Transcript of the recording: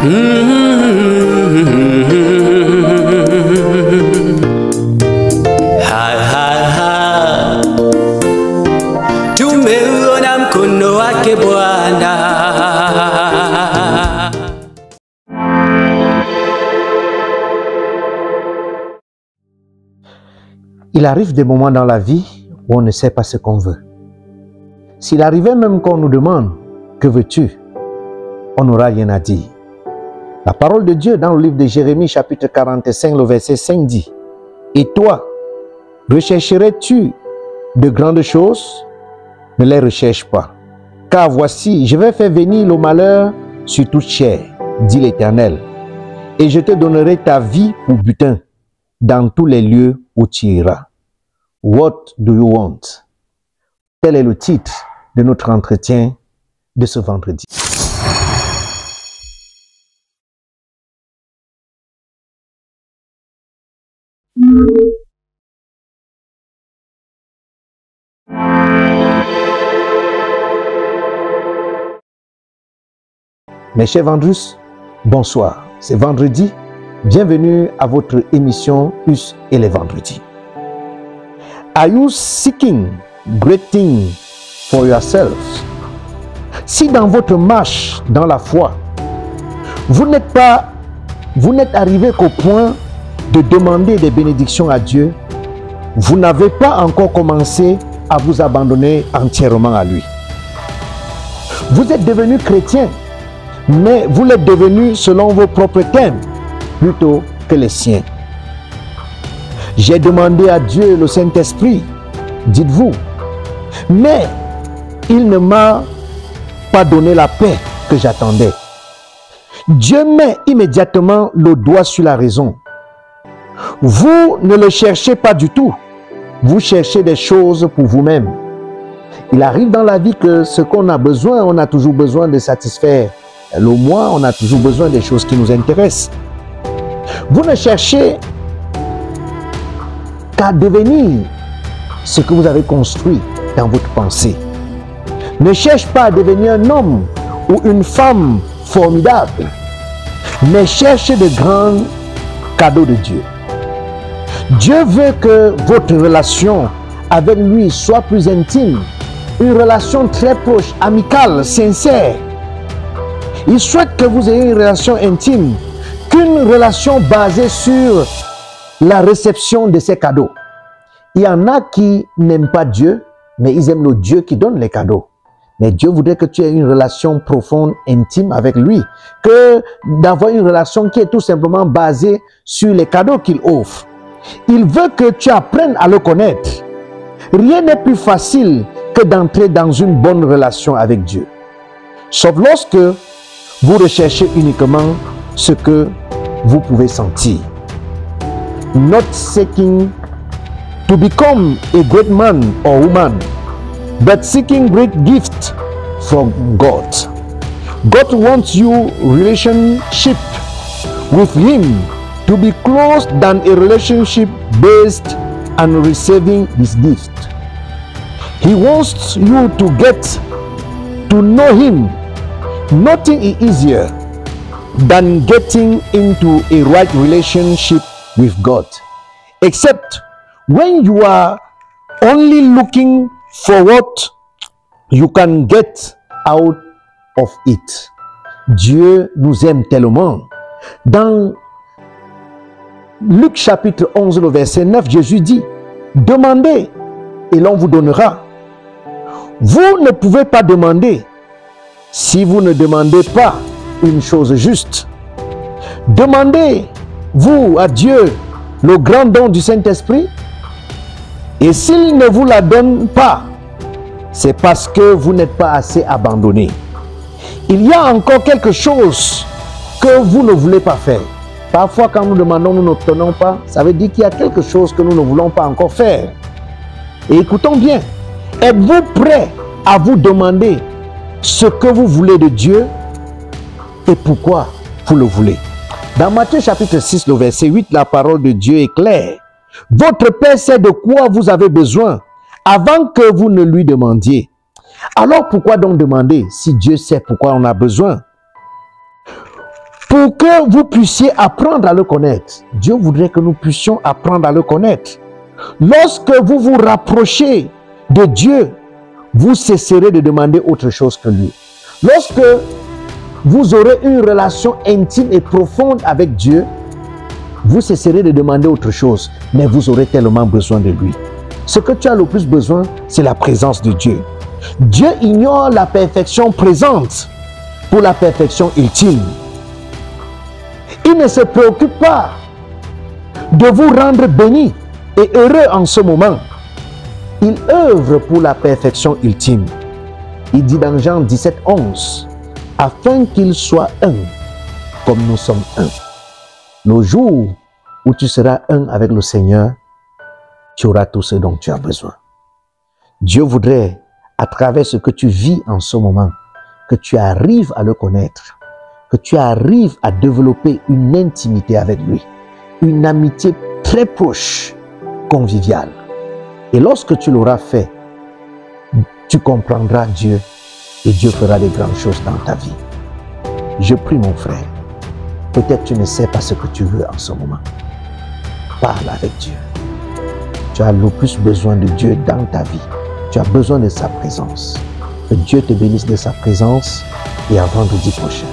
Tumeona mkono wake Bwana. Il arrive des moments dans la vie où on ne sait pas ce qu'on veut. S'il arrivait même qu'on nous demande « Que veux-tu ?» on n'aura rien à dire. La parole de Dieu dans le livre de Jérémie chapitre 45, le verset 5 dit « Et toi, rechercherais-tu de grandes choses? Ne les recherche pas. Car voici, je vais faire venir le malheur sur toute chair, dit l'Éternel. Et je te donnerai ta vie pour butin dans tous les lieux où tu iras. » What do you want? Tel est le titre de notre entretien de ce vendredi. Mes chers Vendrus, bonsoir. C'est vendredi. Bienvenue à votre émission Us et les vendredis. Are you seeking great things for yourselves? Si dans votre marche dans la foi, vous n'êtes arrivé qu'au point de demander des bénédictions à Dieu, vous n'avez pas encore commencé à vous abandonner entièrement à lui. Vous êtes devenu chrétien, mais vous l'êtes devenu selon vos propres thèmes plutôt que les siens. J'ai demandé à Dieu le Saint-Esprit, dites-vous, mais il ne m'a pas donné la paix que j'attendais. Dieu met immédiatement le doigt sur la raison. Vous ne le cherchez pas du tout. Vous cherchez des choses pour vous-même. Il arrive dans la vie que ce qu'on a besoin, on a toujours besoin de satisfaire le moi, on a toujours besoin des choses qui nous intéressent. Vous ne cherchez qu'à devenir ce que vous avez construit dans votre pensée. Ne cherche pas à devenir un homme ou une femme formidable, mais cherche de grands cadeaux de Dieu. Dieu veut que votre relation avec lui soit plus intime, une relation très proche, amicale, sincère. Il souhaite que vous ayez une relation intime, qu'une relation basée sur la réception de ces cadeaux. Il y en a qui n'aiment pas Dieu, mais ils aiment le Dieu qui donne les cadeaux. Mais Dieu voudrait que tu aies une relation profonde, intime avec lui, que d'avoir une relation qui est tout simplement basée sur les cadeaux qu'il offre. Il veut que tu apprennes à le connaître. Rien n'est plus facile que d'entrer dans une bonne relation avec Dieu. Sauf lorsque vous recherchez uniquement ce que vous pouvez sentir. Not seeking to become a great man or woman, but seeking great gift from God. God wants you relationship with Him to be close than a relationship based on receiving His gift. He wants you to get to know Him. Nothing is easier than getting into a right relationship with God, except when you are only looking for what you can get out of it. Dieu nous aime tellement. Dans Luc chapitre 11, le verset 9, Jésus dit, « Demandez et l'on vous donnera. » Vous ne pouvez pas demander si vous ne demandez pas une chose juste. Demandez, vous, à Dieu, le grand don du Saint-Esprit. Et s'il ne vous la donne pas, c'est parce que vous n'êtes pas assez abandonné. Il y a encore quelque chose que vous ne voulez pas faire. Parfois, quand nous demandons, nous n'obtenons pas, ça veut dire qu'il y a quelque chose que nous ne voulons pas encore faire. Et écoutons bien, êtes-vous prêt à vous demander ce que vous voulez de Dieu et pourquoi vous le voulez? Dans Matthieu chapitre 6, le verset 8, la parole de Dieu est claire. Votre Père sait de quoi vous avez besoin avant que vous ne lui demandiez. Alors pourquoi donc demander si Dieu sait pourquoi on a besoin? Pour que vous puissiez apprendre à le connaître, Dieu voudrait que nous puissions apprendre à le connaître. Lorsque vous vous rapprochez de Dieu, vous cesserez de demander autre chose que lui. Lorsque vous aurez une relation intime et profonde avec Dieu, vous cesserez de demander autre chose, mais vous aurez tellement besoin de lui. Ce que tu as le plus besoin, c'est la présence de Dieu. Dieu ignore la perfection présente pour la perfection ultime. Il ne se préoccupe pas de vous rendre béni et heureux en ce moment. Il œuvre pour la perfection ultime. Il dit dans Jean 17, 11, afin qu'il soit un, comme nous sommes un. Le jour où tu seras un avec le Seigneur, tu auras tout ce dont tu as besoin. Dieu voudrait, à travers ce que tu vis en ce moment, que tu arrives à le connaître, que tu arrives à développer une intimité avec lui, une amitié très proche, conviviale. Et lorsque tu l'auras fait, tu comprendras Dieu et Dieu fera de grandes choses dans ta vie. Je prie mon frère, peut-être tu ne sais pas ce que tu veux en ce moment. Parle avec Dieu. Tu as le plus besoin de Dieu dans ta vie. Tu as besoin de sa présence. Que Dieu te bénisse de sa présence et à vendredi prochain.